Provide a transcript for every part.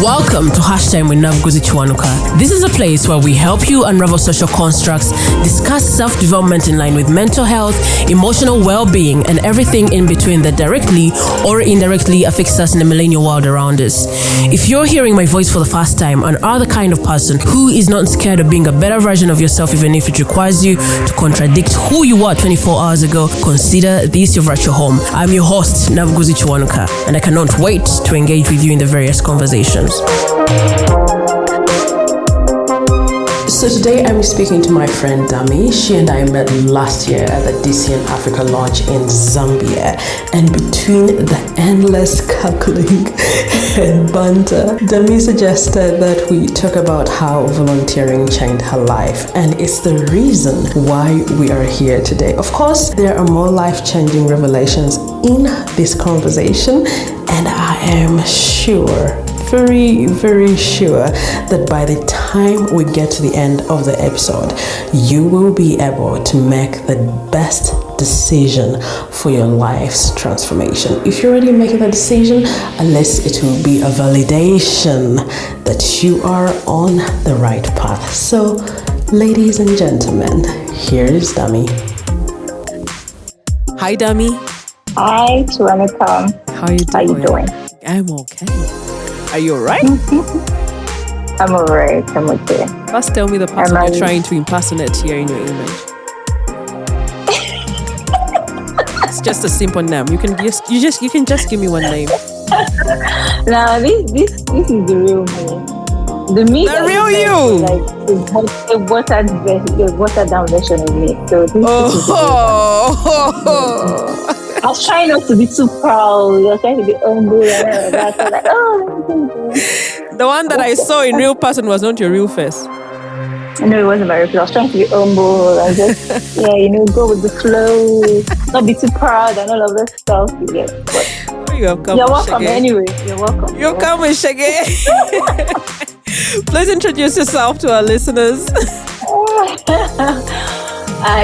Welcome to Hashtime with Navguzi Chwanuka. This is a place where we help you unravel social constructs, discuss self-development in line with mental health, emotional well-being, and everything in between that directly or indirectly affects us in the millennial world around us. If you're hearing my voice for the first time and are the kind of person who is not scared of being a better version of yourself even if it requires you to contradict who you were 24 hours ago, consider this your virtual home. I'm your host, Navguzi Chwanuka, and I cannot wait to engage with you in the various conversations. So today I'm speaking to my friend Dami. She and I met last year at the DCN Africa Lodge in Zambia, and between the endless cackling and banter, Dami suggested that we talk about how volunteering changed her life, and it's the reason why we are here today. Of course, there are more life-changing revelations in this conversation, and I am sure, very, very sure that by the time we get to the end of the episode, you will be able to make the best decision for your life's transformation. If you're already making that decision, at least it will be a validation that you are on the right path. So, ladies and gentlemen, here is Dami. Hi, Dami. Hi, Chwanuka. How you doing? I'm okay. Are you alright? I'm alright. I'm okay. First, tell me the person you're trying to impersonate here in your image. It's just a simple name. You can just give me one name. Now this is the real me. The me. The real you. Like the watered down version of me. So this is the real me. I was trying not to be too proud. I was trying to be humble and that. I was like, the one that I saw in real person was not your real face. No, it wasn't my real face. I was trying to be humble and just, go with the flow, not be too proud and all of that stuff. Yeah, but you have come. You're welcome anyway. You're welcome. You're coming, Shaggy. Please introduce yourself to our listeners.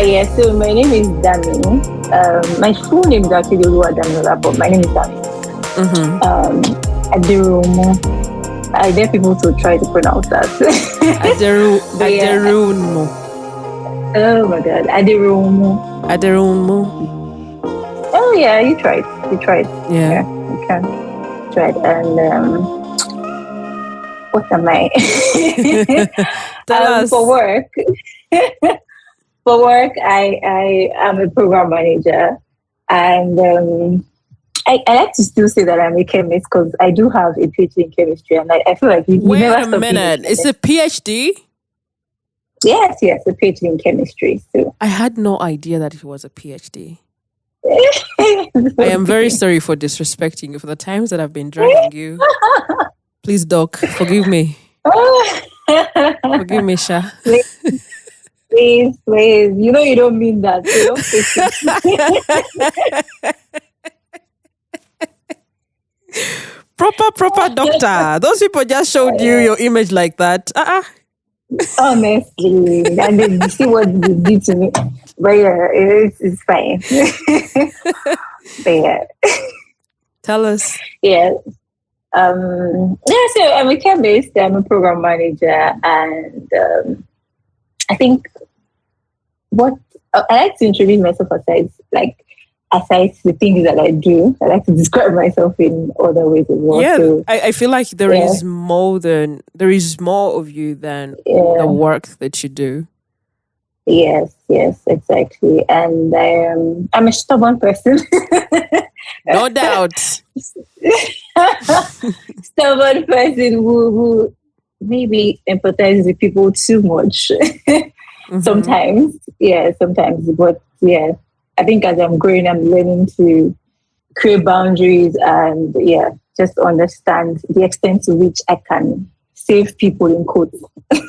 Yes, so my name is Dami. My full name is actually Damilola, but my name is Dami. Aderohunmu. I dare people to try to pronounce that. Aderohunmu. Oh my God, Aderohunmu. Oh yeah, you tried. Yeah, you can. Tried. And what am I? Tell us. For work. For work, I am a program manager, and I like to still say that I'm a chemist because I do have a PhD in chemistry, and I feel like you wait never a minute, it's a PhD? Yes, a PhD in chemistry. So I had no idea that it was a PhD. I am very sorry for disrespecting you for the times that I've been dragging you. Please, Doc, forgive me. Forgive me, Sha. Please. You know you don't mean that. You don't Proper doctor. Those people just showed you your image like that. Honestly. And then you see what you did to me. But yeah, it's fine. But yeah. Tell us. Yeah. So I'm a chemist, I'm a program manager, and I think what I like to introduce myself aside the things that I do. I like to describe myself in other ways as well. Yeah, so, I feel like there is more of you than the work that you do. Yes, exactly. And I'm a stubborn person. No doubt. Stubborn person who maybe empathizes with people too much. Sometimes. But yeah, I think as I'm growing, I'm learning to create boundaries and just understand the extent to which I can save people in quotes.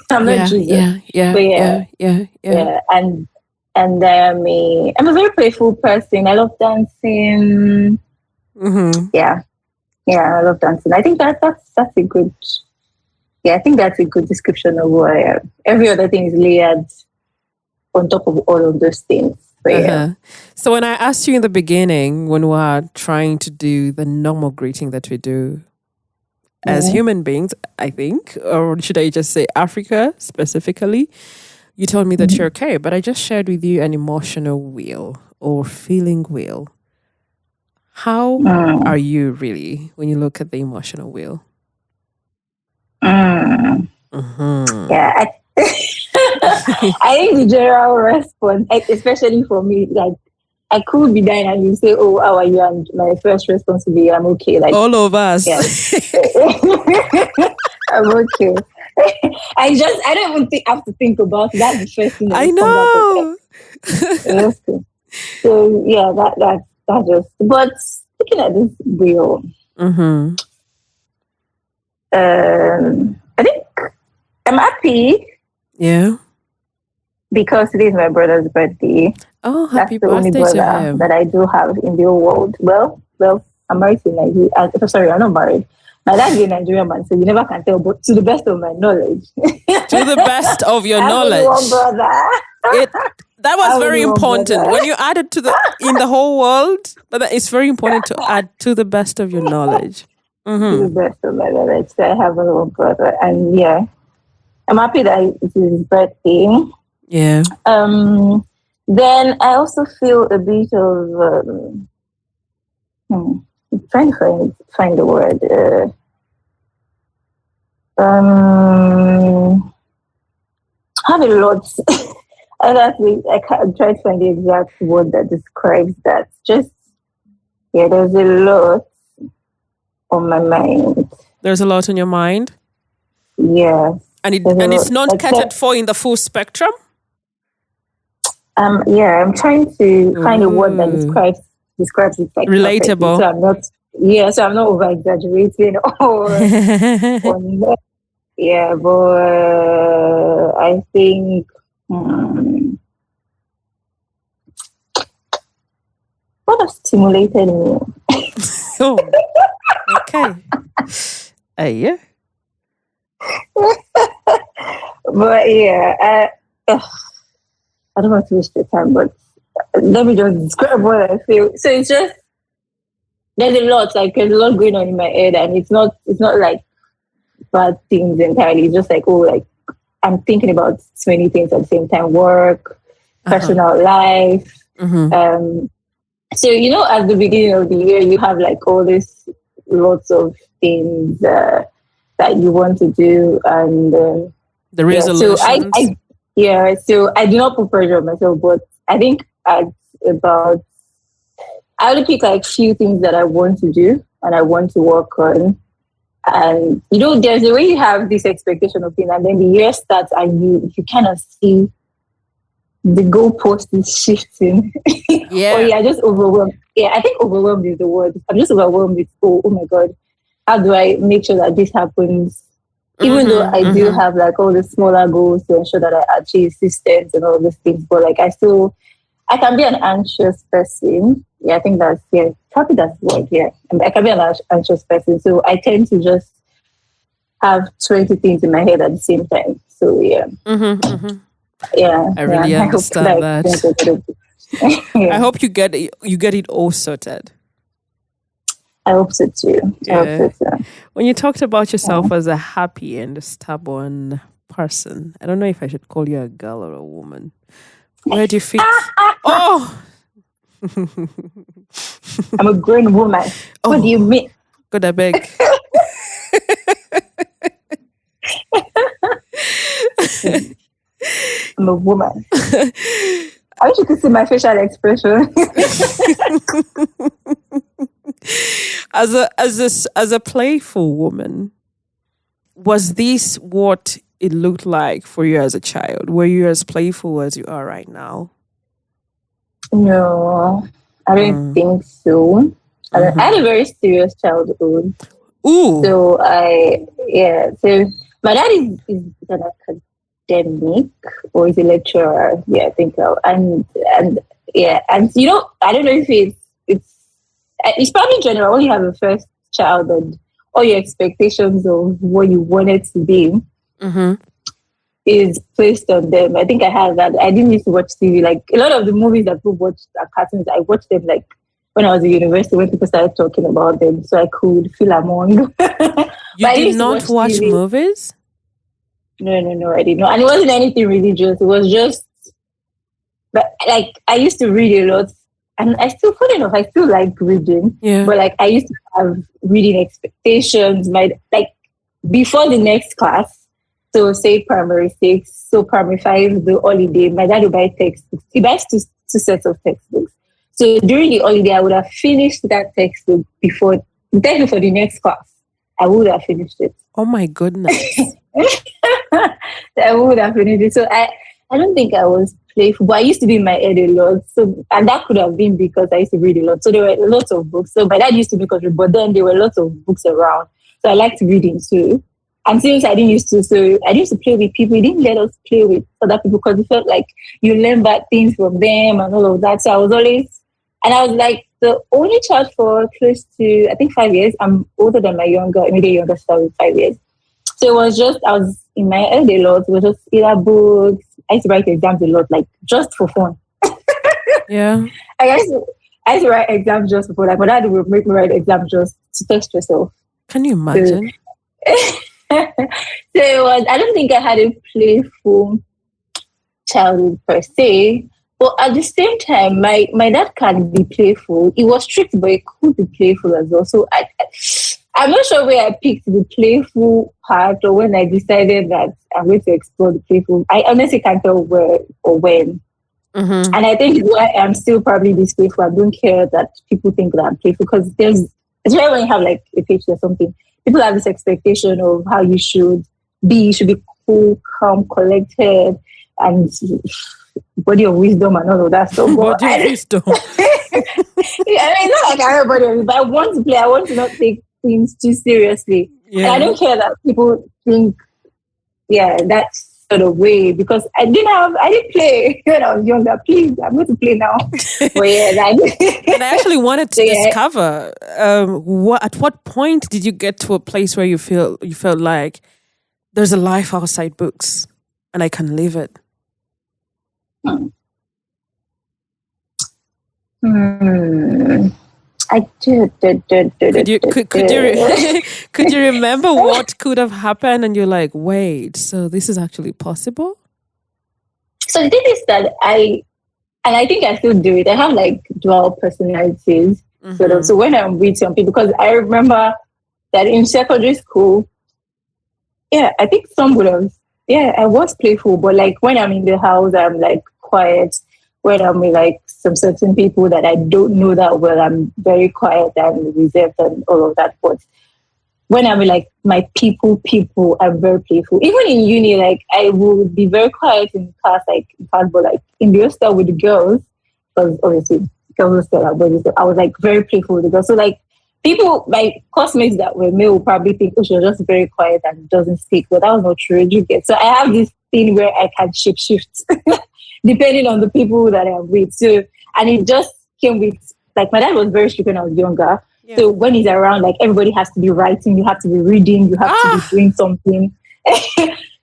I'm not Jesus. Yeah. And I'm a very playful person. I love dancing. Yeah, I love dancing. I think that's a good. Yeah, I think that's a good description of who I am. Every other thing is layered on top of all of those things. So when I asked you in the beginning, when we were trying to do the normal greeting that we do, as human beings, I think, or should I just say Africa specifically, you told me that you're okay, but I just shared with you an emotional wheel or feeling wheel. How are you really when you look at the emotional wheel? Yeah, I think the general response, especially for me, like I could be dying and you say, "Oh, how are you?" And my first response would be, "I'm okay." Like all of us. Yeah. I'm okay. I don't even have to think about it. That's the first thing that I comes out of it. So yeah, that just. But looking at this wheel, I think I'm happy. Yeah. Because today is my brother's birthday. Oh, happy That's the only birthday to brother him. that I do have in the whole world. Well, I'm married to Nigeria. Sorry, I'm not married. My dad's a Nigerian man, so you never can tell. But to the best of my knowledge, to the best of your I have knowledge, only one brother. That was very important when you added to the in the whole world. But it's very important to add to the best of your knowledge. To the best of my knowledge, so I have only one brother, and yeah, I'm happy that it's his birthday. Yeah. Then I also feel a bit of I'm trying to find the word. I have a lot. Honestly, I can't try to find the exact word that describes that. Just there's a lot on my mind. There's a lot on your mind. Yeah, and it's not catered for in the full spectrum. I'm trying to find a word that describes it like relatable. Perfectly. So I'm not over exaggerating or not. Yeah, but I think what has stimulated me? Oh, okay. Yeah. But yeah, I don't want to waste the time, but let me just describe what I feel. So it's just there's a lot going on in my head, and it's not like bad things entirely. It's just like I'm thinking about so many things at the same time: work, personal life. So at the beginning of the year, you have like all this lots of things that you want to do, and the resolutions. So I do not put pressure on myself, but I think I only pick like few things that I want to do and I want to work on. And there's a way you have this expectation of things, and then the year starts and you kind of see the goalpost is shifting. Yeah. Or you're just overwhelmed. Yeah, I think overwhelmed is the word. I'm just overwhelmed with oh my God, how do I make sure that this happens? Even though I do have like all the smaller goals to ensure that I achieve systems and all these things, but like I can be an anxious person. Yeah, I think probably that's the word. Yeah, I can be an anxious person, so I tend to just have 20 things in my head at the same time. So yeah, yeah, I really understand that. Yeah. I hope you get it all sorted. I hope so too. Yeah. When you talked about yourself as a happy and stubborn person, I don't know if I should call you a girl or a woman. Where do you fit? Oh! I'm a grown woman. Oh. What do you mean? God, I beg. I'm a woman. I wish you could see my facial expression. As a playful woman, was this what it looked like for you as a child? Were you as playful as you are right now? No, I don't think so. I had a very serious childhood. Ooh. So my dad is an academic or is a lecturer. Yeah, I think so. And I don't know if it's probably general. When you have a first child and all your expectations of what you want it to be is placed on them. I think I had that. I didn't used to watch TV. Like a lot of the movies that people watch are cartoons. I watched them like when I was in university when people started talking about them, so I could feel among You But I did used to not watch watch TV. movies? No, I did not. And it wasn't anything religious. It was just, but like I used to read a lot, and I still, funny enough, I still like reading. Yeah. But like I used to have reading expectations. My like before the next class, so say primary 6, so primary 5, the holiday. My dad would buy textbooks. He buys two sets of textbooks. So during the holiday, I would have finished that textbook before the textbook for the next class. I would have finished it. Oh my goodness. I would have finished it. So I don't think I was playful, but I used to be in my head a lot. So, and that could have been because I used to read a lot. So there were lots of books. So my dad used to make us read, but then there were lots of books around. So I liked reading too. And since I didn't used to, so I used to play with people. He didn't let us play with other people because it felt like you learn bad things from them and all of that. So I was always, and I was like the only child for close to, I think 5 years. I'm older than my immediate younger sister with 5 years. So it was just, I was in my head a lot. It was just either books. I used to write exams a lot, like just for fun. Yeah. I used to write exams just for fun. Like my dad would make me write exams just to test yourself. Can you imagine? So it was, I don't think I had a playful childhood per se. But at the same time, my dad can be playful. He was strict, but he could be playful as well. So I'm not sure where I picked the playful part or when I decided that I'm going to explore the playful. I honestly can't tell where or when. Mm-hmm. And I think it's why I'm still probably this playful. I don't care that people think that I'm playful because especially when you have like a picture or something, people have this expectation of how you should be. You should be cool, calm, collected, and body of wisdom and all of that stuff. Body of wisdom. I mean, it's not like I have a body of wisdom, but I want to play. I want to not take things too seriously. Yeah. And I don't care that people think, that sort of way because I didn't play when I was younger. Please, I'm going to play now. But and I actually wanted to discover at what point did you get to a place where you felt like there's a life outside books and I can live it. I did. Could you remember what could have happened? And you're like, wait, so this is actually possible? So the thing is that I think I still do it. I have like dual personalities. Mm-hmm. So when I'm with some people, because I remember that in secondary school, I think some would have, I was playful, but like when I'm in the house, I'm like quiet. When I'm with like some certain people that I don't know that well, I'm very quiet and reserved and all of that. But when I'm with like my people, I'm very playful. Even in uni, like I will be very quiet in class, but like in the hostel with the girls, because obviously girls hostel are boys, I was like very playful with the girls. So like people, my classmates that were male will probably think, oh, she was just very quiet and doesn't speak. But that was not true. You get so I have this thing where I can shape shift depending on the people that I'm with. So and it just came with like my dad was very strict when I was younger. Yeah. So when he's around, like everybody has to be writing, you have to be reading, you have to be doing something.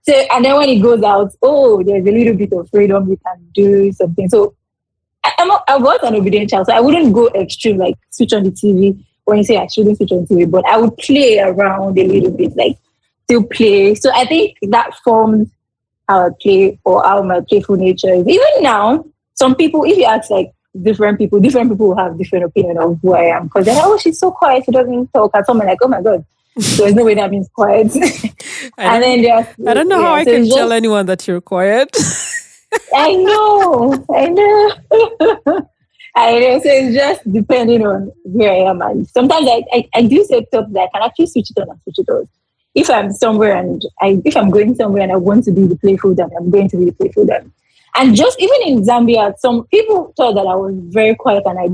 So and then when he goes out, there's a little bit of freedom, you can do something. So I was an obedient child, so I wouldn't go extreme like switch on the TV when you say I shouldn't switch on TV, but I would play around a little bit, like still play. So I think that formed how I play or how my playful nature is. Even now, some people, if you ask like different people will have different opinion of who I am. Because they're like, she's so quiet, she doesn't talk. And someone like, oh my God, there's no way that means quiet. I don't know how I can tell anyone that you're quiet. I know. I know. So it's just depending on where I am. And sometimes I do set up that I can actually switch it on and switch it off. If I'm somewhere if I'm going somewhere and I want to be the playful, then I'm going to be the playful then. And just even in Zambia, some people thought that I was very quiet and I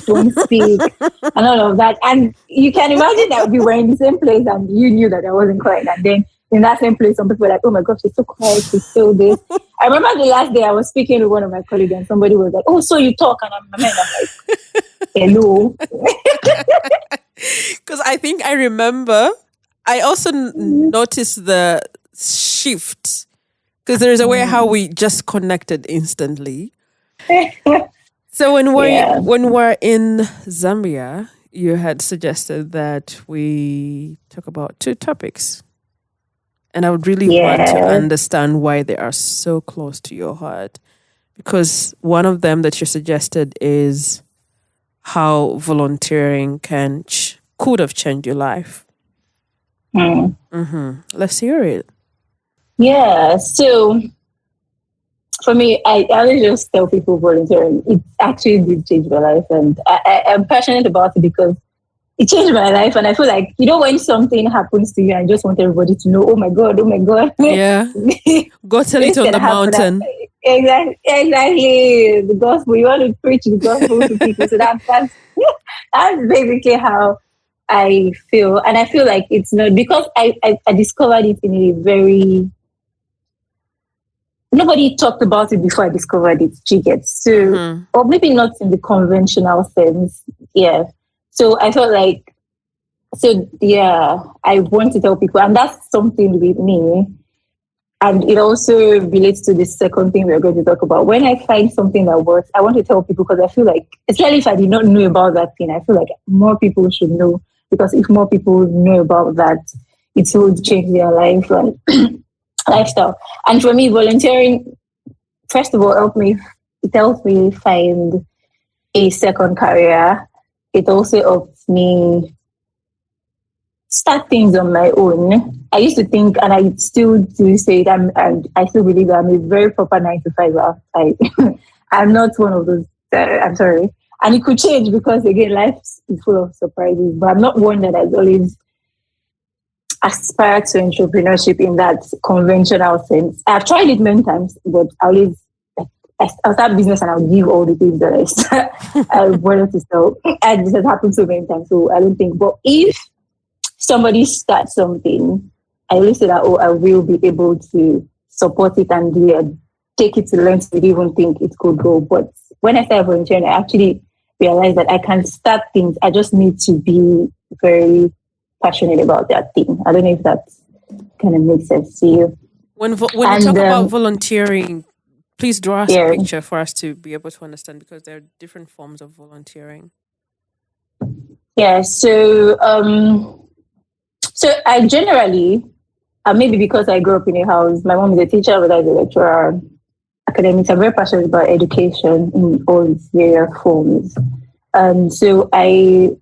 don't speak and all of that. And you can imagine that we were in the same place and you knew that I wasn't quiet. And then in that same place, some people were like, oh my gosh, she's so quiet, she's so this. I remember the last day I was speaking to one of my colleagues and somebody was like, oh, so you talk? And I'm like, hello. Because I think I remember, I also noticed the shift. Because there is a way how we just connected instantly. So when we're in Zambia, you had suggested that we talk about two topics. And I would really want to understand why they are so close to your heart. Because one of them that you suggested is how volunteering could have changed your life. Let's hear it. Yeah. So for me, I always just tell people volunteering. It actually did change my life. And I'm passionate about it because it changed my life. And I feel like, when something happens to you and you just want everybody to know, oh my God. Yeah. Go tell it on the mountain. Exactly. The gospel. You want to preach the gospel to people. So that's basically how I feel. And I feel like it's not, because I discovered it in a very, nobody talked about it before I discovered it. You get so, or maybe not in the conventional sense. Yeah. So I felt like, I want to tell people, and that's something with me. And it also relates to the second thing we're going to talk about. When I find something that works, I want to tell people, because I feel like, especially if I did not know about that thing, I feel like more people should know, because if more people know about that, it would change their life and lifestyle. And for me, volunteering, first of all, helped me find a second career. It also helped me start things on my own. I used to think, and I still do say that, and I still believe that I'm a very proper 9-to-5. I'm not one of those. I'm sorry, and it could change because again, life is full of surprises. But I'm not one that has always aspired to entrepreneurship in that conventional sense. I've tried it many times, but I'll start business and I'll give all the things that I wanted to sell. And this has happened so many times, so I don't think. But if somebody starts something, I always say that, I will be able to support it and take it to lengths we didn't even think it could go. But when I started volunteering, I actually realized that I can start things. I just need to be very passionate about that thing. I don't know if that kind of makes sense to you. When you talk about volunteering, please draw us a picture for us to be able to understand, because there are different forms of volunteering. Yeah, so I generally, maybe because I grew up in a house, my mom is a teacher, but I was a lecturer, academics. I'm very passionate about education in all its various forms. So a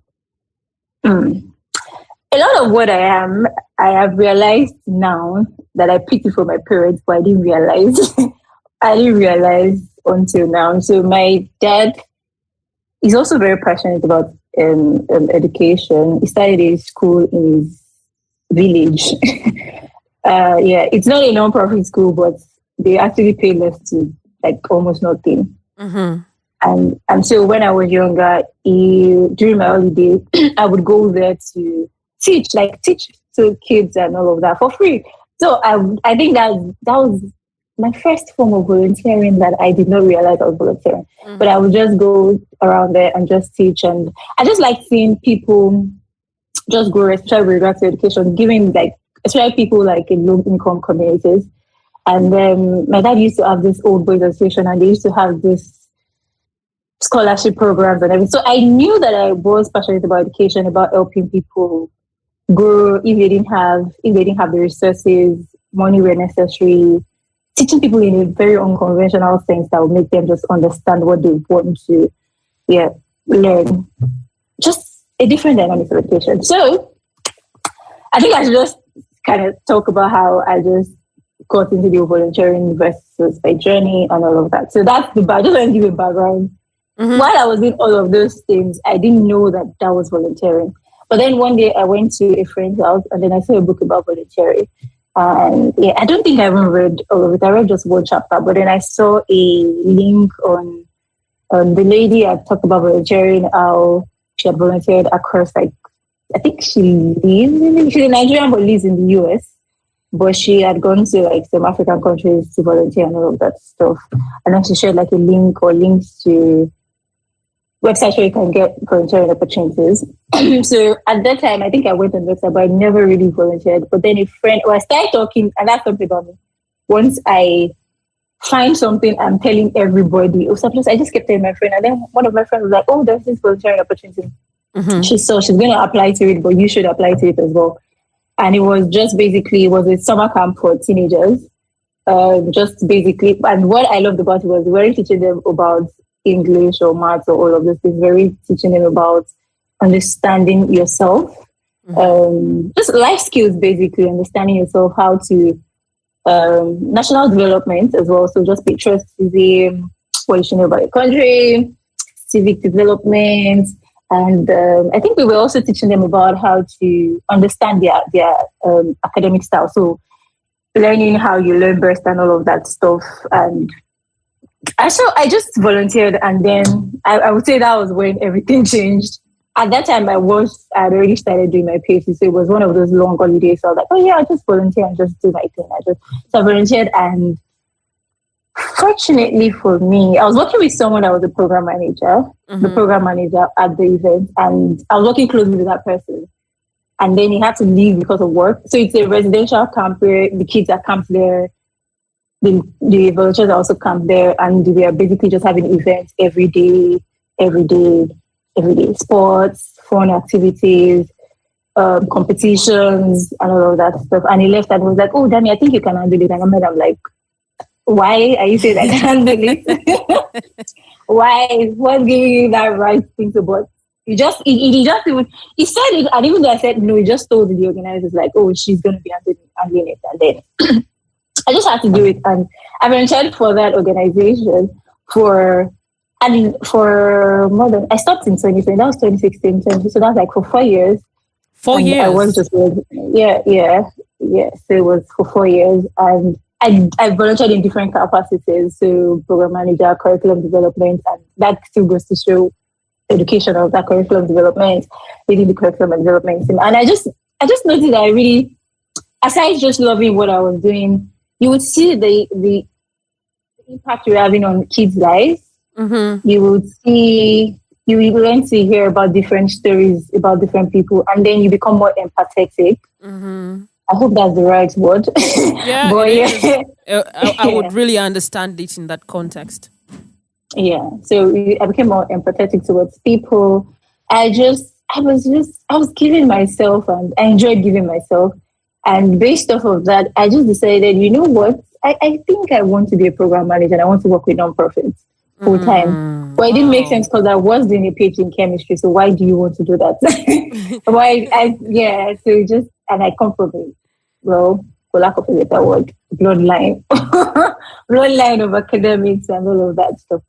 lot of what I am, I have realized now that I picked it from my parents, but I didn't realize. I didn't realize until now. So my dad is also very passionate about education. He started a school in his village. It's not a non-profit school, but they actually pay less to almost nothing. And so when I was younger, during my holiday, I would go there to teach to kids and all of that for free. So I think that was my first form of volunteering that I did not realize I was volunteering. But I would just go around there and just teach. And I just like seeing people just grow, especially with regards to education, giving especially people in low-income communities. And then my dad used to have this old boys association, and they used to have this scholarship programs and everything. So I knew that I was passionate about education, about helping people grow if they didn't have the resources, money were necessary, teaching people in a very unconventional sense that will make them just understand what they want to learn. Just a different dynamic of education. So I think I should just kind of talk about how I just got into the volunteering versus my journey and all of that. So that's I just want to give a background. While I was doing all of those things, I didn't know that was volunteering. But then one day I went to a friend's house and then I saw a book about volunteering. And I don't think I even read all of it. I read just one chapter, but then I saw a link on the lady had talked about volunteering, how she had volunteered across I think she's a Nigerian but lives in the US. But she had gone to some African countries to volunteer and all of that stuff. And then she shared a link or links to websites where you can get volunteering opportunities. So at that time, I think I went on the website, but I never really volunteered. But then I started talking, and that's something about me. Once I find something, I'm telling everybody. I just kept telling my friend. And then one of my friends was like, oh, there's this volunteering opportunity. She saw she's going to apply to it, but you should apply to it as well. And it was just basically, it was a summer camp for teenagers. Just basically, and what I loved about it was we weren't teaching them about English or maths or all of this. It's very teaching them about understanding yourself, just life skills, basically understanding yourself, how to national development as well. So just patriotism, what you should know about your country, civic development, and I think we were also teaching them about how to understand their academic style. So learning how you learn best and all of that stuff. And I just volunteered, and then I would say that was when everything changed. At that time, I'd already started doing my PhD, so it was one of those long holidays. So I was like, oh yeah, I'll just volunteer and just do my thing. So I volunteered, and fortunately for me, I was working with someone that was a program manager, the program manager at the event, and I was working closely with that person. And then he had to leave because of work. So it's a residential camp where the kids are camped there. The volunteers are also camped there, and we are basically just having events every day. Sports, fun activities, competitions, and all of that stuff. And he left and was like, oh, Dami, I think you can handle it. And I'm like, why are you saying I can handle it? Why? What's giving you that right thing to but he said it, and even though I said no, he just told the organizers like, oh, she's gonna be handling it. And then I just had to do it. And I volunteered for that organization for more than, I stopped in 2020, that was 2016, so that's like for 4 years. 4 years? I was just, yeah. So it was for 4 years. And I volunteered in different capacities, so program manager, curriculum development, and that still goes to show education of that curriculum development, leading the curriculum development. And I just noticed that I really, aside just loving what I was doing, you would see the impact you're having on kids' lives. You would learn to hear about different stories about different people, and then you become more empathetic. I hope that's the right word. Yeah, but I would really understand it in that context. Yeah, so I became more empathetic towards people. I was giving myself, and I enjoyed giving myself. And based off of that, I just decided, you know what? I think I want to be a program manager, and I want to work with nonprofits full time. But it didn't make sense because I was doing a PhD in chemistry. So why do you want to do that? And I come from for lack of a better word, bloodline of academics and all of that stuff.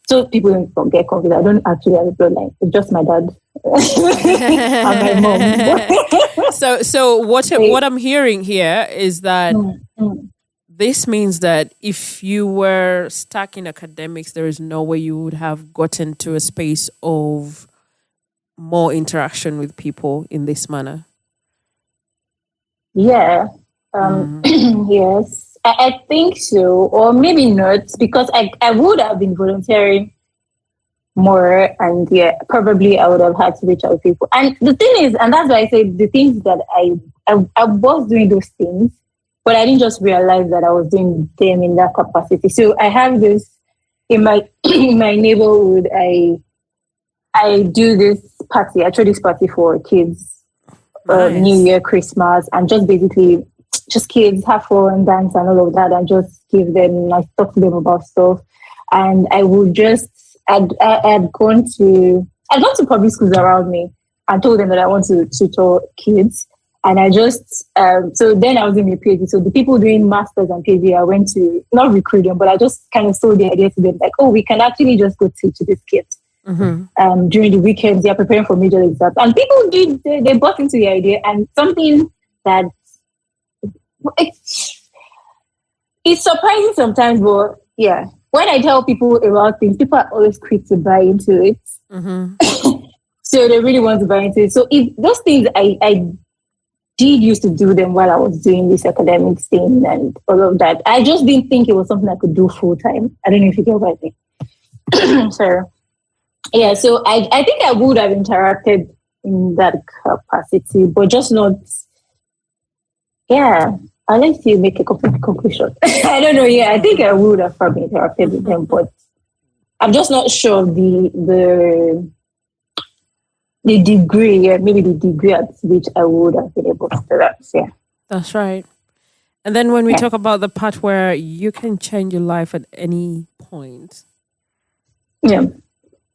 So people don't get confused. I don't actually have a bloodline. It's just my dad and my mom. So what I'm hearing here is that this means that if you were stuck in academics, there is no way you would have gotten to a space of more interaction with people in this manner. Yeah. Yes, I think so, or maybe not, because I would have been volunteering more, and probably I would have had to reach out to people. And the thing is, and that's why I say the things that I was doing those things, but I didn't just realize that I was doing them in that capacity. So I have this in my neighborhood. I do this party. I throw this party for kids. Nice. New Year, Christmas, and just basically just kids have fun, dance and all of that, and just give them, like, talk to them about stuff. And I would I'd gone to public schools around me and told them that I want to tutor kids. And I just, so then I was in my PhD. So the people doing masters and PhD, I went to not recruit them, but I just kind of sold the idea to them, like, oh, we can actually just go teach these kids. During the weekends, they are preparing for major exams, and people they bought into the idea. And something that it's surprising sometimes, but yeah, when I tell people about things, people are always quick to buy into it. So they really want to buy into it. So if those things I did used to do them while I was doing this academic thing and all of that, I just didn't think it was something I could do full time. I don't know if you get what I mean. So yeah, so I think I would have interacted in that capacity, but just not. Yeah, I'll let you make a complete conclusion. I don't know. Yeah, I think I would have probably interacted with them, but I'm just not sure of the the degree, maybe the degree at which I would have been able to do that. Yeah. That's right. And then when we Yeah. talk about the part where you can change your life at any point. Yeah.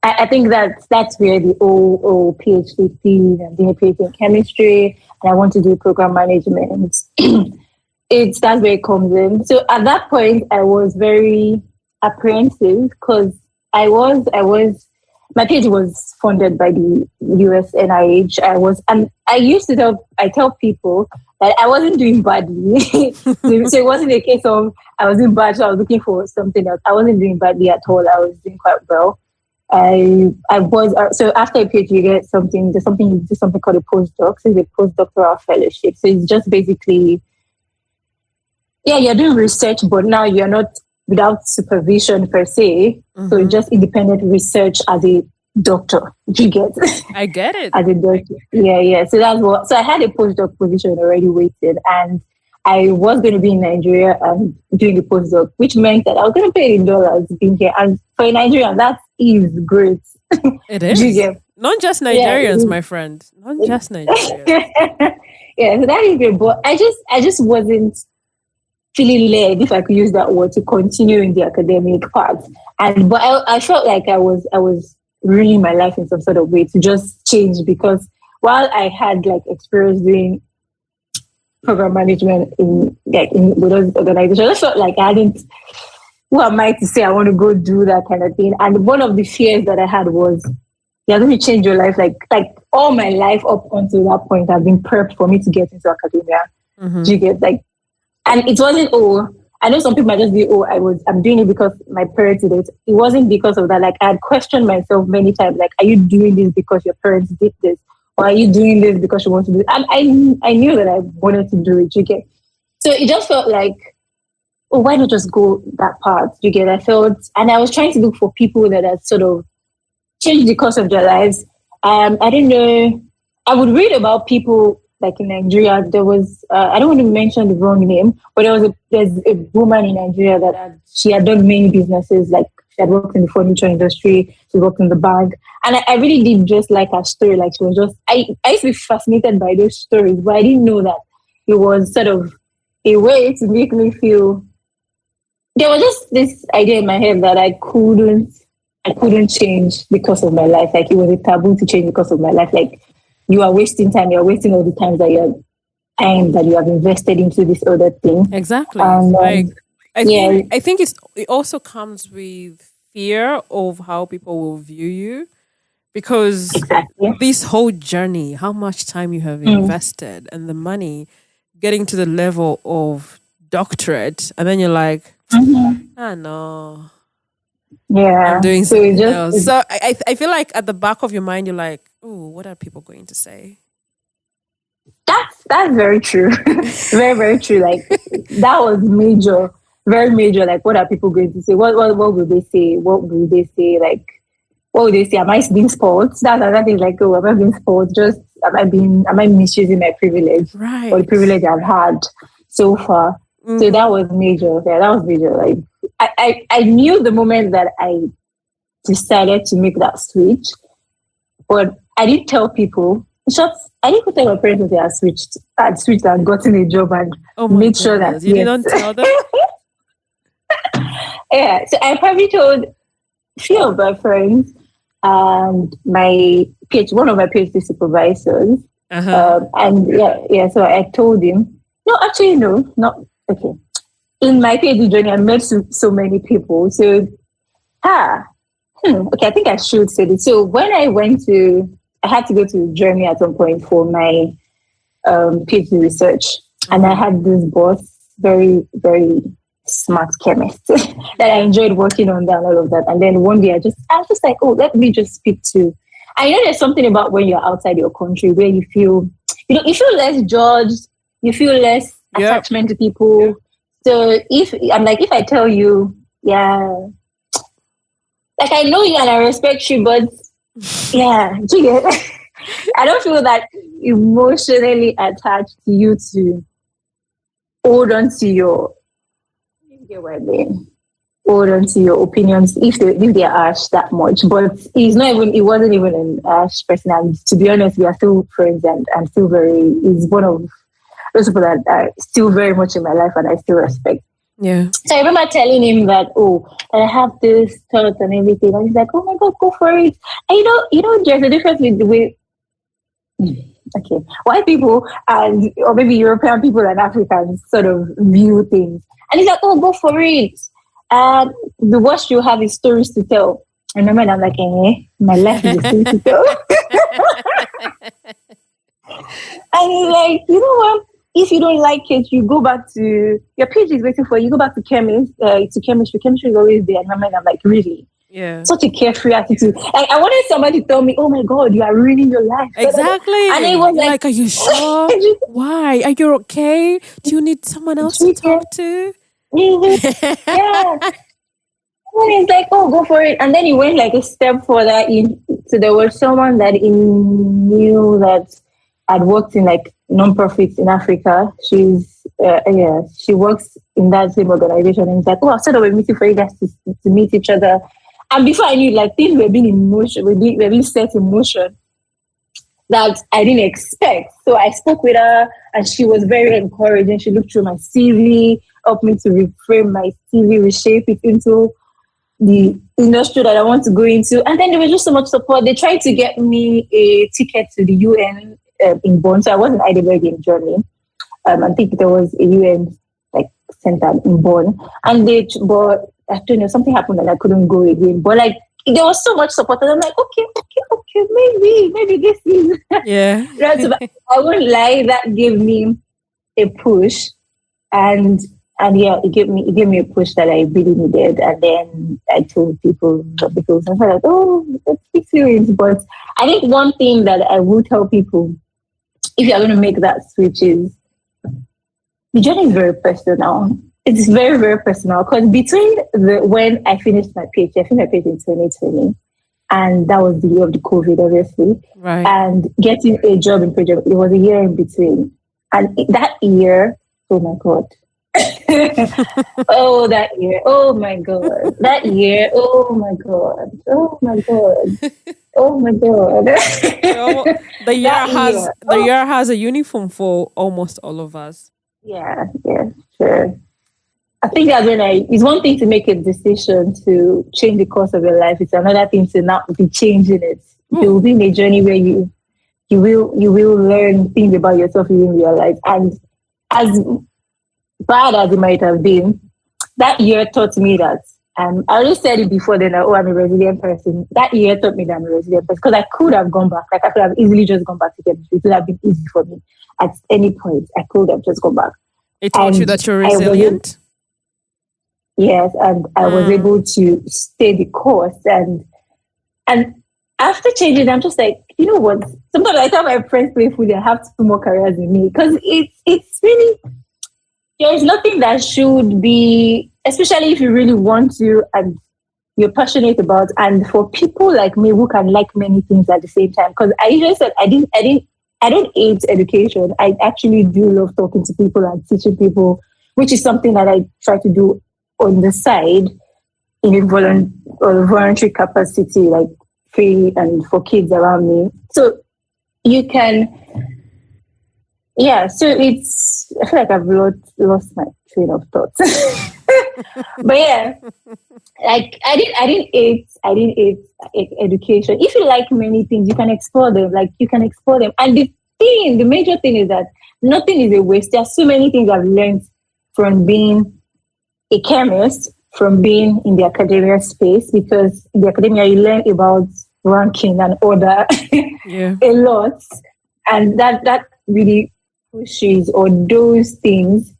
I think that's where the whole PhD thing. I'm doing a PhD in chemistry and I want to do program management. That's where it comes in. So at that point I was very apprehensive because my PhD was funded by the US NIH. And I tell people that I wasn't doing badly. So it wasn't a case of I was doing bad, so I was looking for something else. I wasn't doing badly at all. I was doing quite well. I was so after a PhD you get something. There's something called a postdoc. So it's a postdoctoral fellowship. So it's just basically, you're doing research, but now you're not without supervision per se. So it's just independent research as a doctor. You get? I get it. As a doctor. Yeah. So that's what. So I had a postdoc position already waiting, and I was going to be in Nigeria and doing the postdoc, which meant that I was going to pay in dollars being here. And for Nigeria, that is great. It is. Not just Nigerians, my friend. Not just Nigerians. So that is great. But I just wasn't feeling led, if I could use that word, to continue in the academic part. But I felt like I was ruining my life in some sort of way to just change, because while I had like experience doing program management with those organizations, I felt like who am I to say I want to go do that kind of thing? And one of the fears that I had was, you're going to change your life. Like all my life up until that point has been prepped for me to get into academia. Do you get and it wasn't, I know some people might just be, I'm doing it because my parents did it. It wasn't because of that. Like I had questioned myself many times, like, are you doing this because your parents did this? Or are you doing this because you want to do it? And I knew that I wanted to do it, you get. So it just felt like, why not just go that path? You get, I was trying to look for people that had sort of changed the course of their lives. I don't know, I would read about people like in Nigeria. There was, I don't want to mention the wrong name, but there's a woman in Nigeria that she had done many businesses. Like she had worked in the furniture industry, she worked in the bank. And I really did just like her story. Like she was just, I used to be fascinated by those stories, but I didn't know that it was sort of a way to make me feel, there was just this idea in my head that I couldn't change because of my life. Like it was a taboo to change because of my life. Like you are wasting time. You're wasting all the time that you have invested into this other thing. Exactly. I think it also comes with fear of how people will view you, because this whole journey, how much time you have invested and the money getting to the level of doctorate, and then you're like, no. Yeah. I'm doing something else. So I feel like at the back of your mind, you're like, oh, what are people going to say? That's very true. Very, very true. Like that was major, very major. Like, what are people going to say? What will they say? What will they say? Like, what will they say? Am I being spoiled? That's another thing. Like, am I being spoiled? Just am I misusing my privilege? Right. Or the privilege I've had so far? So that was major. Yeah, that was major. Like I knew the moment that I decided to make that switch, but I didn't tell people. I didn't tell my parents that I had switched and gotten a job and made sure that you didn't tell them. Yeah, so I probably told a few of my friends and one of my PhD supervisors. And so I told him. No, actually, no, not okay. In my PhD journey, I met so many people. So, okay, I think I should say this. So when I had to go to Germany at some point for my PhD research, and I had this boss, very, very smart chemist that I enjoyed working on that and all of that. And then one day I was just like, let me just speak to. I know there's something about when you're outside your country where you feel less judged, you feel less attachment to people. So if I tell you, like I know you and I respect you, but I don't feel that emotionally attached to you to hold on to your, you get what I mean? hold on to your opinions if they are harsh that much. But it wasn't even an harsh person. And to be honest, we are still friends, and I'm still he's one of those people that are still very much in my life and I still respect. Yeah. So I remember telling him that, I have this thought and everything. And he's like, oh my God, go for it. And there's a difference with the way white people or maybe European people and Africans sort of view things. And he's like, oh, go for it. And the worst you have is stories to tell. I remember, and I'm like, my life is a story to tell. And he's like, you know what? If you don't like it, you go back to your PhD is waiting for you. You go back to chemistry. Chemistry is always there. And I'm like, really? Yeah. Such a carefree attitude. I wanted somebody to tell me, oh my God, you are ruining your life. Exactly. And it was like, are you sure? Why? Are you okay? Do you need someone else to talk to? Yeah. And he's like, oh, go for it. And then he went like a step further. So there was someone that he knew that had worked in like non-profits in Africa. She works in that same organization. And he's like, oh, I'll set up a meeting for you guys to meet each other. And before I knew, like, things were being in motion, were being set in motion that I didn't expect. So I spoke with her, and she was very encouraging. She looked through my CV, helped me to reframe my CV, reshape it into the industry that I want to go into. And then there was just so much support. They tried to get me a ticket to the UN in Bonn. So I was in Heidelberg in Germany. I think there was a UN center in Bonn. But I don't know, something happened and I couldn't go again. But there was so much support, and I'm like, okay, maybe this is. Yeah. I won't lie, that gave me a push, and yeah, it gave me a push that I really needed. And then I told people, because I was like, oh, that's big feelings. But I think one thing that I would tell people, if you're going to make that switch, is the journey is very personal. It's very, very personal, because between when I finished my PhD in 2020, and that was the year of the COVID, obviously, right, and getting a job in project, it was a year in between. And that year, oh my God. Oh, that year. Oh my God. That year. Oh my God. Oh my God. Oh my God. The year has a uniform for almost all of us. Yeah, sure. I think that's when it's one thing to make a decision to change the course of your life. It's another thing to not be changing it. You will be in a journey where you will learn things about yourself you didn't realize. And as bad as it might have been, that year taught me that. I already said it before then, I'm a resilient person. That year taught me that I'm a resilient person, because I could have gone back. I could have easily just gone back to chemistry. It would have been easy for me at any point. I could have just gone back. It taught you that you're resilient? Yes, and I was able to stay the course. And after changing, I'm just like, you know what? Sometimes I tell my friends playfully, I have 2 more careers in me, because it's really, there's nothing that should be, especially if you really want to and you're passionate about, and for people like me who can like many things at the same time. Because I usually said I don't hate education. I actually do love talking to people and teaching people, which is something that I try to do on the side in a voluntary capacity, like free and for kids around me. So you can, so I feel like I've lost my train of thought. But yeah, like I didn't hate education. If you like many things, you can explore them. And the major thing is that nothing is a waste. There are so many things I've learned from being a chemist, from being in the academia space, because in the academia you learn about ranking and order a lot, and that really pushes, or those things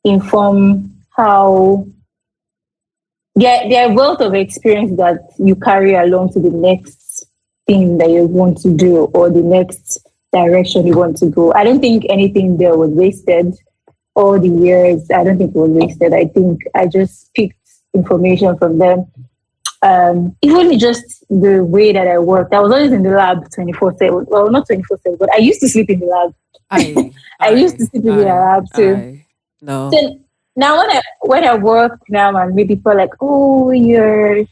inform how there are wealth of experience that you carry along to the next thing that you want to do, or the next direction you want to go. I don't think anything there was wasted. All the years, I don't think it was wasted. I think I just picked information from them. Even just the way that I worked, I was always in the lab 24/7. Well, not 24/7, but I used to sleep in the lab. I used to sleep in the lab too. No. So Now when I work now and maybe people are like, oh, I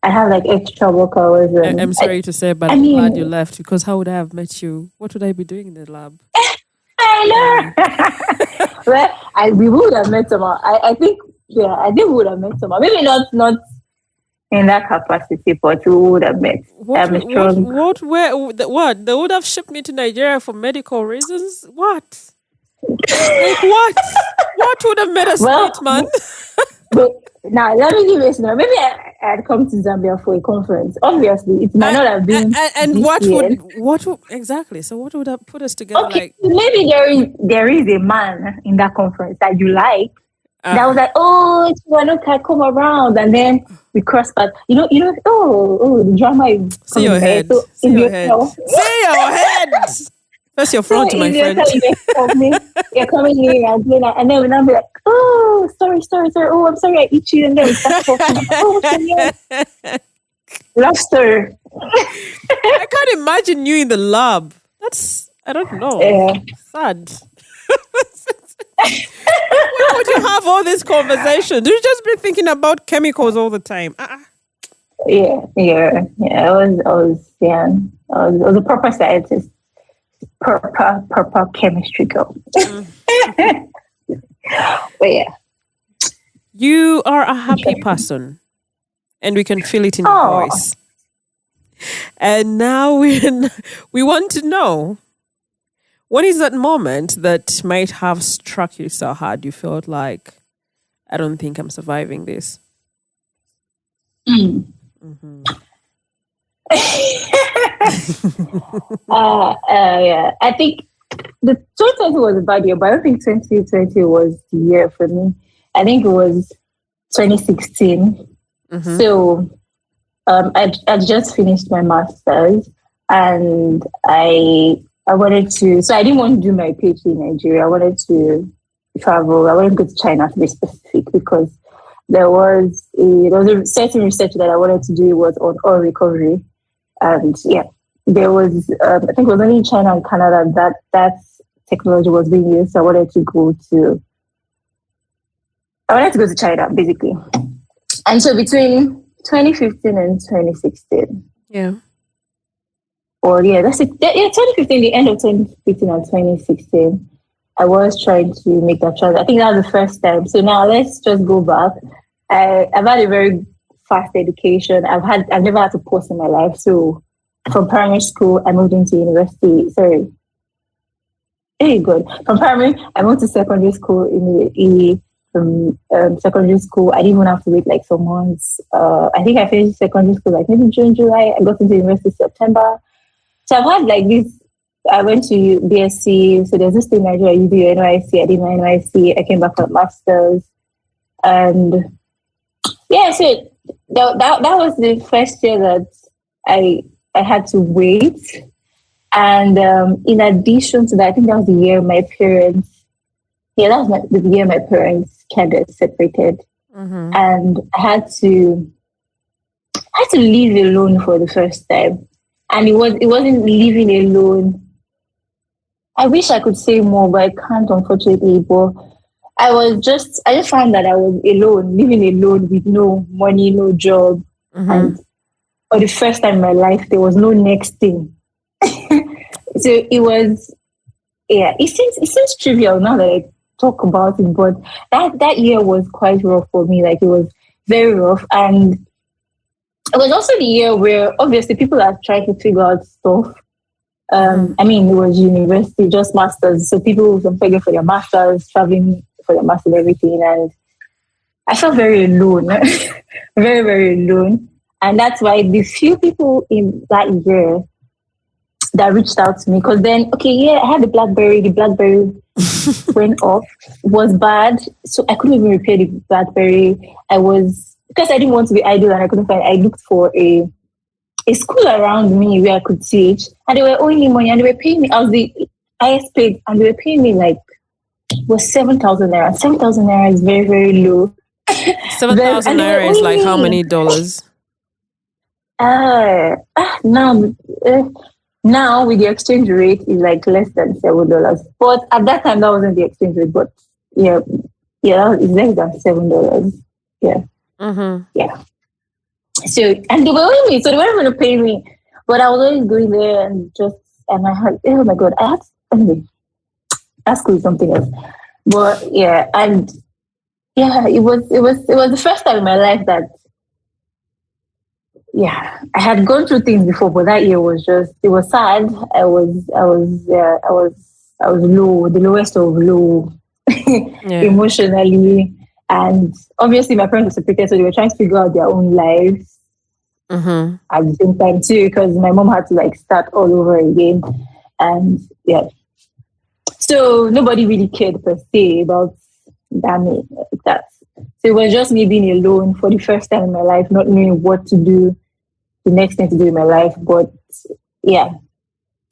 have like extra work hours. I'm sorry to say, but I'm glad you left, because how would I have met you? What would I be doing in the lab? I know. Well, we would have met someone. I think we would have met someone. Maybe not in that capacity, but we would have met. What? What? They would have shipped me to Nigeria for medical reasons? What? Like what? What would have made us meet, man? But now, let me give you a scenario. Maybe I'd come to Zambia for a conference. Obviously, it might not have been. And what would exactly? So what would have put us together? Okay, like maybe there is a man in that conference that you like. That was like, oh, Chiwanuka, come around, and then we cross paths. You know. Oh, the drama is. See your head. So see your head. See your head. That's your front, my friend. You're coming in and then we'll be like, oh, sorry. Oh, I'm sorry, I eat you. And then we start talking. Oh, laughter. I can't imagine you in the lab. I don't know. Sad. Why would you have all these conversations? You just be thinking about chemicals all the time. Yeah. I was a proper scientist. Proper chemistry girl. But yeah. You are a happy person, and we can feel it in your voice. And now we want to know, what is that moment that might have struck you so hard you felt like, I don't think I'm surviving this? Mm-hmm. Yeah, I think the 2020 was a bad year, but I don't think 2020 was the year for me. I think it was 2016. Mm-hmm. So I just finished my master's, and I wanted to. So I didn't want to do my PhD in Nigeria. I wanted to travel. I wanted to go to China, to be specific, because there was a certain research that I wanted to do was on oil recovery. And yeah, there was, I think it was only in China and Canada that technology was being used. So I wanted to go to China, basically. And so between 2015 and 2016. Yeah. Or yeah, 2015, the end of 2015 and 2016, I was trying to make that transition. I think that was the first time. So now let's just go back. I've had a very fast education. I've never had to pause in my life. So from primary school, I moved into university. Sorry. Very good. From primary, I moved to secondary school immediately. From secondary school, I didn't even have to wait like some months. I think I finished secondary school like maybe June, July. I got into university September. So I've had like this. I went to BSc. So there's this thing in Nigeria, you do your NYC. I did my NYC. I came back for master's. And yeah, so that was the first year that I had to wait. And in addition to that, I think that was the year my parents, the year my parents kind of separated. Mm-hmm. And I had to live alone for the first time. And it wasn't living alone. I wish I could say more, but I can't, unfortunately. But I just found that I was alone, living alone with no money, no job. Mm-hmm. And for the first time in my life, there was no next thing. So it was, yeah, it seems trivial now that I talk about it, but that year was quite rough for me. Like, it was very rough. And it was also the year where obviously people are trying to figure out stuff. I mean, it was university, just masters. So people were begging for their masters, traveling for their masters, everything. And I felt very alone, very, very alone. And that's why the few people in that year that reached out to me, because then, I had the BlackBerry. The BlackBerry went off, was bad. So I couldn't even repair the BlackBerry. Because I didn't want to be idle and I couldn't find, I looked for a school around me where I could teach, and they were owing me money, and they were paying me. I was the highest paid, and they were paying me like, was 7,000 naira. 7,000 naira is very, very low. 7,000 naira is like how many dollars? Now with the exchange rate is like less than $7. But at that time, that wasn't the exchange rate. But yeah, Yeah, it's less than $7. Yeah. Yeah. So, and they were owing me, so they weren't going to pay me. But I was always going there and I had, oh my God, I had, anyway, that's cool, something else. But yeah, and yeah, it was the first time in my life that, yeah, I had gone through things before, but that year was just, it was sad. I was low, the lowest of low, emotionally. And obviously my parents were separated, so they were trying to figure out their own lives at the same time too, because my mom had to like start all over again. And yeah, so nobody really cared per se about that. So it was just me being alone for the first time in my life, not knowing what to do, the next thing to do in my life. But yeah,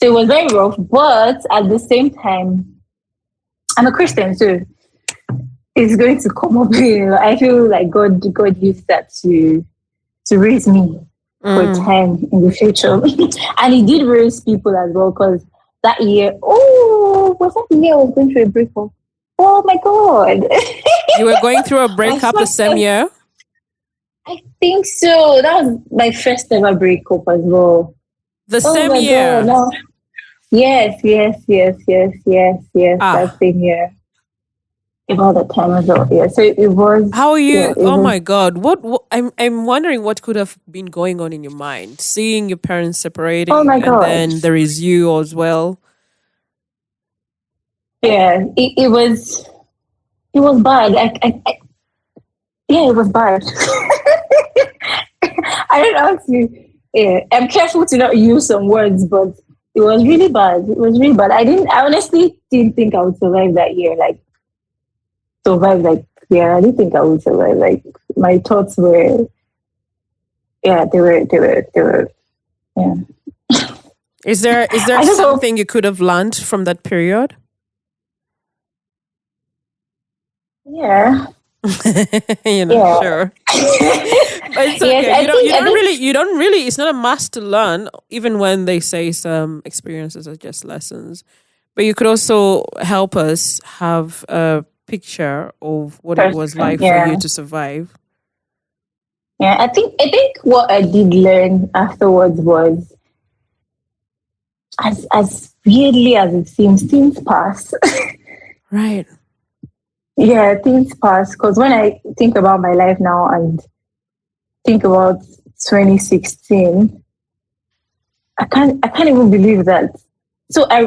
so it was very rough. But at the same time, I'm a Christian, so it's going to come up. I feel like God used that to raise me for time in the future, and He did raise people as well. Because that year, was that the year I was going through a breakup? Oh my God! You were going through a breakup the same year? I think so. That was my first ever breakup as well. The same year? God, no. Yes. That same year. About that time as well. Yeah. So it was. How are you? Yeah, my God! What I'm wondering what could have been going on in your mind, seeing your parents separating, oh my God. and then there is you as well. Yeah, it was bad. Yeah, it was bad. I don't know how to. Yeah, I'm careful to not use some words, but it was really bad. It was really bad. I honestly didn't think I would survive that year. I didn't think I would survive. Like, my thoughts were, yeah, they were, yeah. Is there something you could have learned from that period? Yeah. Yeah. Sure. But it's okay. Yes, you don't really, it's not a must to learn, even when they say some experiences are just lessons. But you could also help us have a picture of what it was like for you to survive. Yeah, I think what I did learn afterwards was, as weirdly as it seems, things pass. Right. Yeah, things pass. Because when I think about my life now and think about 2016, I can't even believe that. So I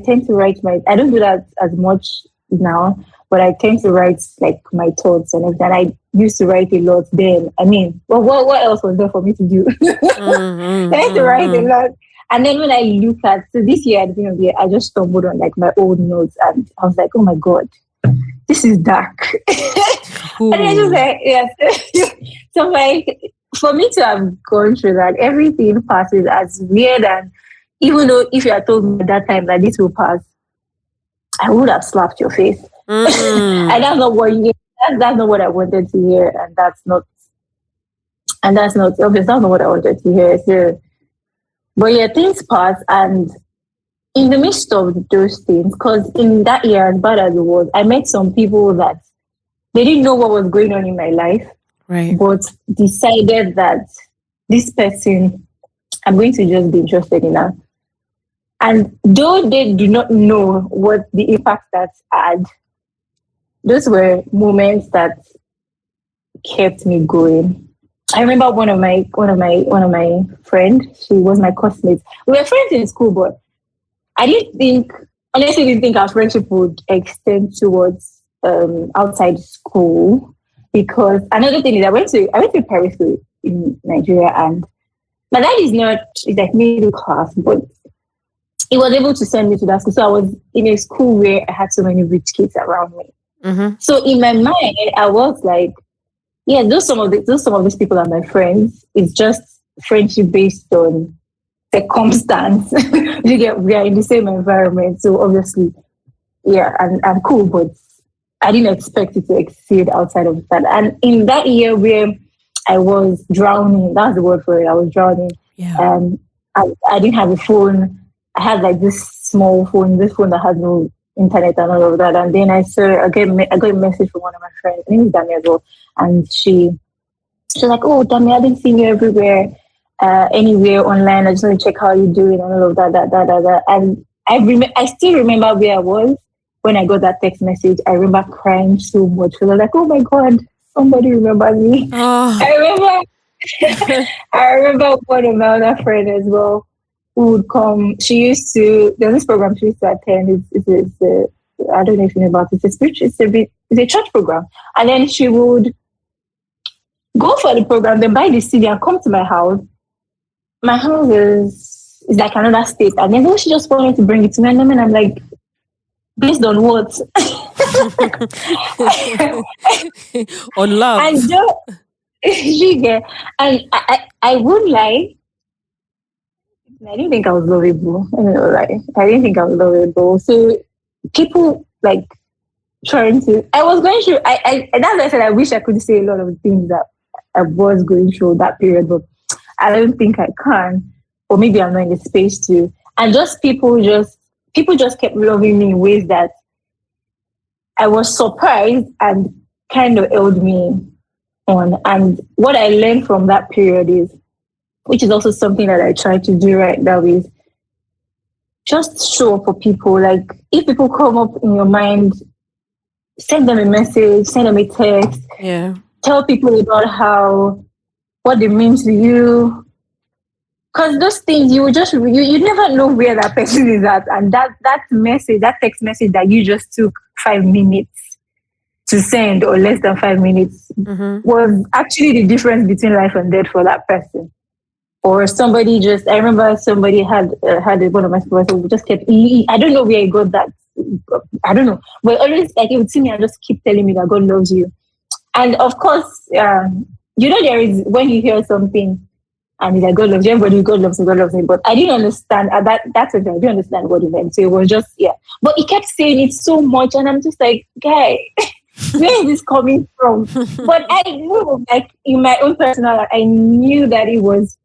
tend to write I don't do that as much now, but I tend to write like my thoughts and everything. I used to write a lot then. I mean, well, what else was there for me to do? I had to write a lot. And then when I look at, so this year at the beginning of the year, I just stumbled on like my old notes and I was like, oh my God, this is dark. And I just like, yes. So like, for me to have gone through that, everything passes as weird. And even though if you had told me at that time that this will pass, I would have slapped your face. And that's not what that's not what I wanted to hear. And that's not obvious. That's not what I wanted to hear. So, but yeah, things pass, and in the midst of those things, because in that year, as bad as it was, I met some people that they didn't know what was going on in my life, right? But decided that this person, I'm going to just be interested in her. And though they do not know what the impact that had, those were moments that kept me going. I remember one of my friends. She was my classmate. We were friends in school, but honestly didn't think our friendship would extend towards outside school. Because another thing is, I went to private school in Nigeria, and my dad is like middle class, but he was able to send me to that school. So I was in a school where I had so many rich kids around me. Mm-hmm. So in my mind, I was like, yeah, those some of these people are my friends. It's just friendship based on circumstance. We are in the same environment, so obviously, yeah, and I'm cool. But I didn't expect it to exceed outside of that. And in that year where I was drowning, that's the word for it. I was drowning. Yeah. I didn't have a phone. I had like this small phone, this phone that had no internet and all of that. And then I got a message from one of my friends. Her name is Dami as well. And she's like, "Oh, Dami, I've been seeing you everywhere, anywhere online. I just want to check how you're doing and all of that. And I still remember where I was when I got that text message. I remember crying so much because I was like, "Oh my God, somebody remembers me." Oh. I remember I remember one of my other friends as well who would come. There's this program she used to attend. I don't know if you know about it. It's a church program. And then she would go for the program, then buy the CD and come to my house. My house is like another state. And then she just wanted to bring it to me. And then I'm like, based on what? On love. And I would lie. I didn't think I was lovable. I didn't think I was lovable. So people like trying to. I was going through. That's why I said I wish I could say a lot of things that I was going through that period, but I don't think I can. Or maybe I'm not in the space to. And people just kept loving me in ways that I was surprised and kind of held me on. And what I learned from that period is, which is also something that I try to do right now, is just show up for people. Like, if people come up in your mind, send them a message, send them a text. Yeah. Tell people about what they mean to you. Because those things, you never know where that person is at. And that text message that you just took 5 minutes to send, or less than 5 minutes, was actually the difference between life and death for that person. Or I remember somebody had one of my supervisors who just kept, I don't know where he got that. I don't know. But always, like, he would see me and just keep telling me that God loves you. And of course, there is, when you hear something and he's like, God loves you, everybody, God loves me. But I didn't understand that's it. I didn't understand what he meant. So it was just, yeah. But he kept saying it so much, and I'm just like, guy, where is this coming from? But I knew, like, in my own personal life, I knew that it was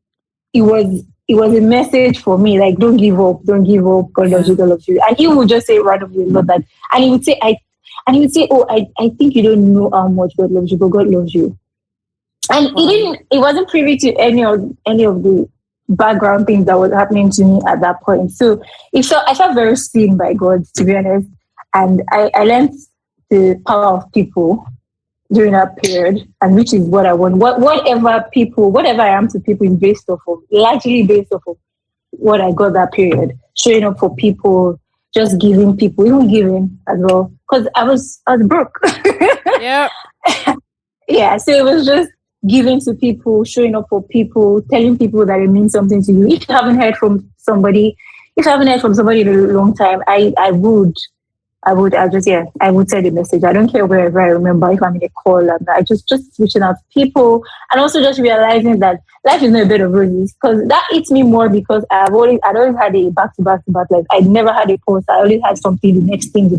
a message for me, like, don't give up, God loves you, God loves you. And he would just say randomly, not that. And he would say, oh, I think you don't know how much God loves you, but God loves you. And he wasn't privy to any of the background things that was happening to me at that point. So I felt very seen by God, to be honest. And I learned the power of people during that period, and which is what I want. Whatever I am to people is largely based off of what I got that period. Showing up for people, just giving people, even giving as well. Because I was broke. Yeah. Yeah. So it was just giving to people, showing up for people, telling people that it means something to you. If you haven't heard from somebody in a long time, I would send a message. I don't care wherever I remember, if I'm in a call, and I just reaching out to people, and also just realizing that life is not a bed of roses, because that hits me more because I'd always had a back to back. Like, I never had a pause. I always had something, the next thing.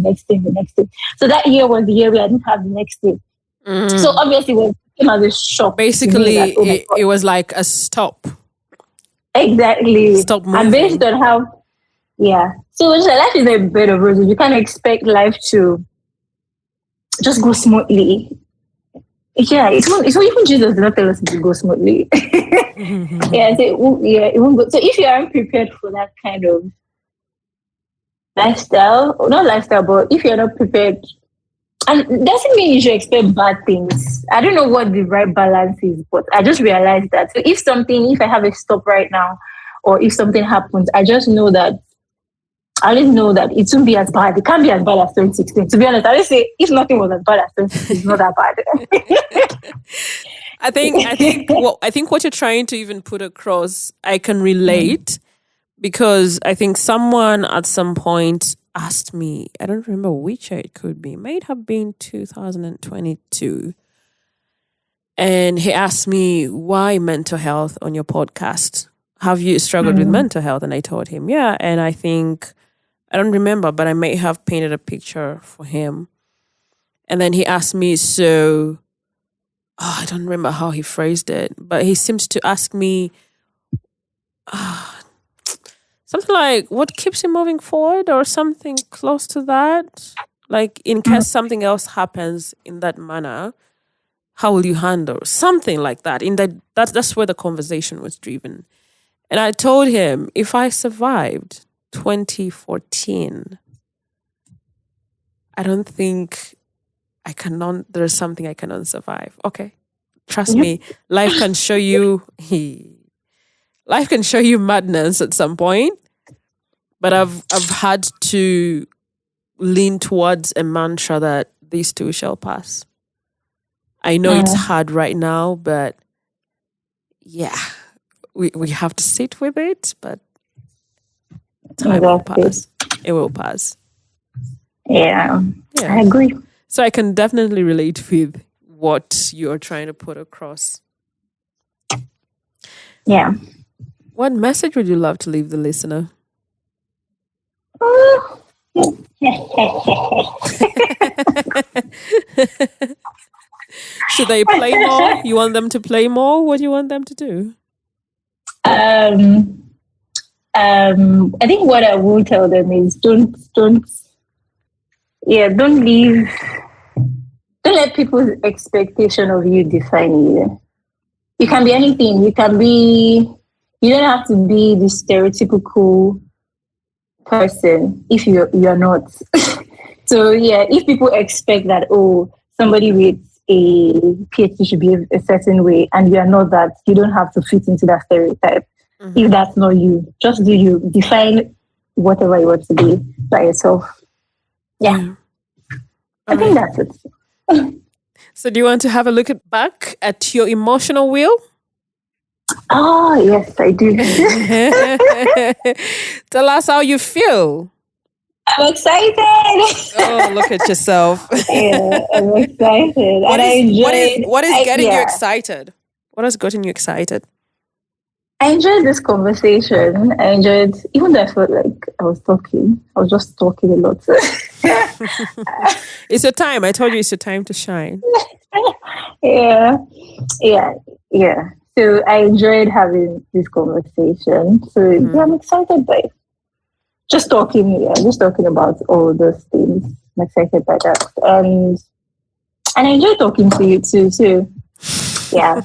So that year was the year where I didn't have the next thing. So obviously it came as a shock. Basically, it was like a stop. Exactly. Stop moving. And based on how, yeah. So life is a bed of roses. You can't expect life to just go smoothly. Yeah, it's even Jesus did not tell us to go smoothly. It won't go. So if you aren't prepared for that kind of lifestyle, not lifestyle, but if you're not prepared, and it doesn't mean you should expect bad things. I don't know what the right balance is, but I just realized that. So if I have a stop right now, or if something happens, I always know that it won't be as bad. It can't be as bad as 2016. To be honest, I always say, if nothing was as bad as 2016, it's not that bad. I think what you're trying to even put across, I can relate, because I think someone at some point asked me, I don't remember which year it could be, it might have been 2022. And he asked me, why mental health on your podcast? Have you struggled with mental health? And I told him, yeah. And I think, I don't remember, but I may have painted a picture for him. And then he asked me, I don't remember how he phrased it, but he seemed to ask me, something like what keeps you moving forward or something close to that. Like in case something else happens in that manner, how will you handle something like that? That's where the conversation was driven. And I told him, if I survived 2014, I don't think there's something I cannot survive. Okay. Trust me, life can show you madness at some point. But I've had to lean towards a mantra that these too shall pass. I know it's hard right now, but yeah, we have to sit with it, but time will pass. It will pass. Yeah, I agree. So I can definitely relate with what you're trying to put across. Yeah. What message would you love to leave the listener? Should they play more? You want them to play more? What do you want them to do? I think what I will tell them is don't let people's expectation of you define you. You can be anything. You don't have to be the stereotypical person if you're not. So yeah, if people expect that, somebody with a PhD should be a certain way and you are not that, you don't have to fit into that stereotype. Mm-hmm. If that's not you, just do you. Define whatever you want to be by yourself. Yeah. I think that's it. So do you want to have a look back at your emotional wheel? Oh, yes, I do. Tell us how you feel. I'm excited. Oh, look at yourself. Yeah, I'm excited. What is getting you excited? What has gotten you excited? I enjoyed this conversation. Even though I felt like I was just talking a lot. It's your time. I told you it's your time to shine. Yeah. So I enjoyed having this conversation. So yeah, I'm excited by it. Just talking about all those things. I'm excited by that. And I enjoy talking to you too. So yeah.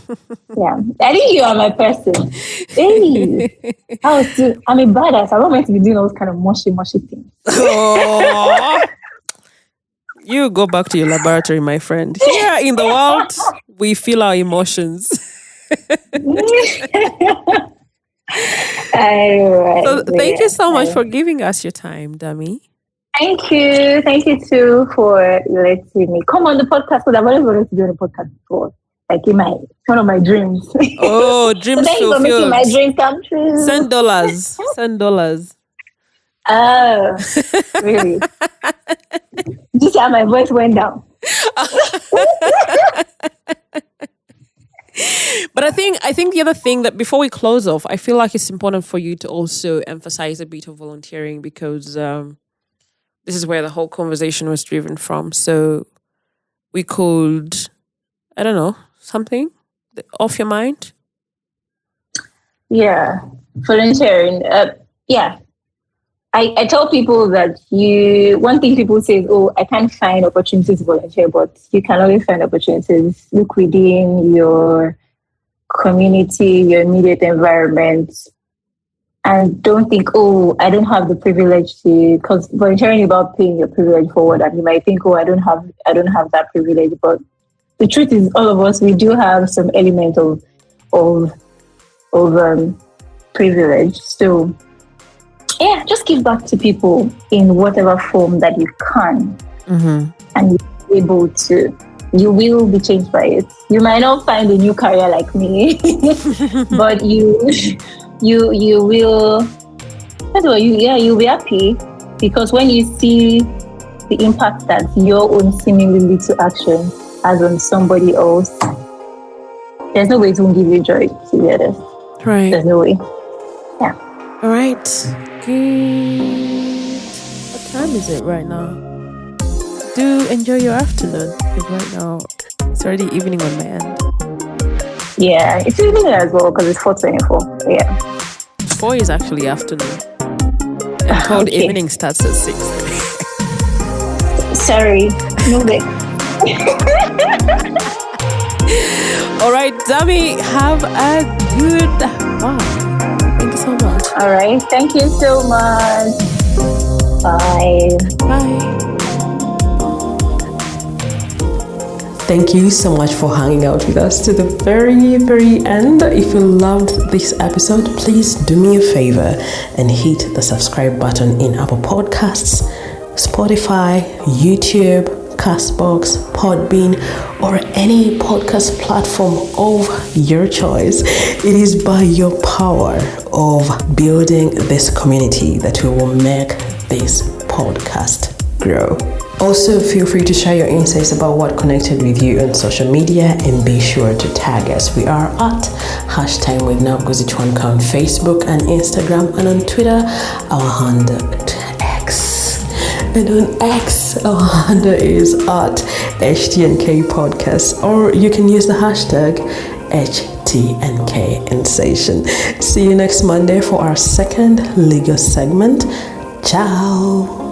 I think you are my person. Hey, I'm a badass. I'm not meant to be doing all those kind of mushy things. Oh, you go back to your laboratory, my friend. Here in the world, we feel our emotions. So thank you so much for giving us your time, Dami. Thank you too for letting me come on the podcast, because I've always wanted to do a podcast before, like one of my dreams. Oh, dreams so thank you for making my dreams come true. Send dollars. Oh, really? Did you see how my voice went down? But I think the other thing that before we close off, I feel like it's important for you to also emphasize a bit of volunteering, because this is where the whole conversation was driven from. So we could, I don't know, something off your mind? Yeah, volunteering. Yeah. I tell people that one thing people say is, I can't find opportunities to volunteer, but you can always find opportunities. Look within your community, your immediate environment, and don't think, I don't have the privilege to, because volunteering is about paying your privilege forward, and you might think, I don't have that privilege, but the truth is, all of us, we do have some element of privilege. So yeah, just give back to people in whatever form that you can. Mm-hmm. And you're able to. You will be changed by it. You might not find a new career like me, but you will. You'll be happy, because when you see the impact that your own seemingly little action has on somebody else, there's no way it won't give you joy, to be honest. Right. There's no way. Yeah. All right. Good. What time is it right now? Do enjoy your afternoon, because right now it's already evening on my end. Yeah, it's evening as well, because it's 4:24. Yeah. 4 is actually afternoon. I'm told Okay. evening starts at 6. Sorry. No way. All right, Dami, have a good one. Thank you so much. All right. Thank you so much. Bye. Bye. Thank you so much for hanging out with us to the very, very end. If you loved this episode, please do me a favor and hit the subscribe button in Apple Podcasts, Spotify, YouTube, Castbox, Podbean, or any podcast platform of your choice. It is by your power of building this community that we will make this podcast grow. Also, feel free to share your insights about what connected with you on social media and be sure to tag us. We are at #WithNabGozichwanka on Facebook and Instagram, and on Twitter, our handle X. And on X, our handle is at HTNK Podcast, or you can use the hashtag HTNKInsation. See you next Monday for our second legal segment. Ciao.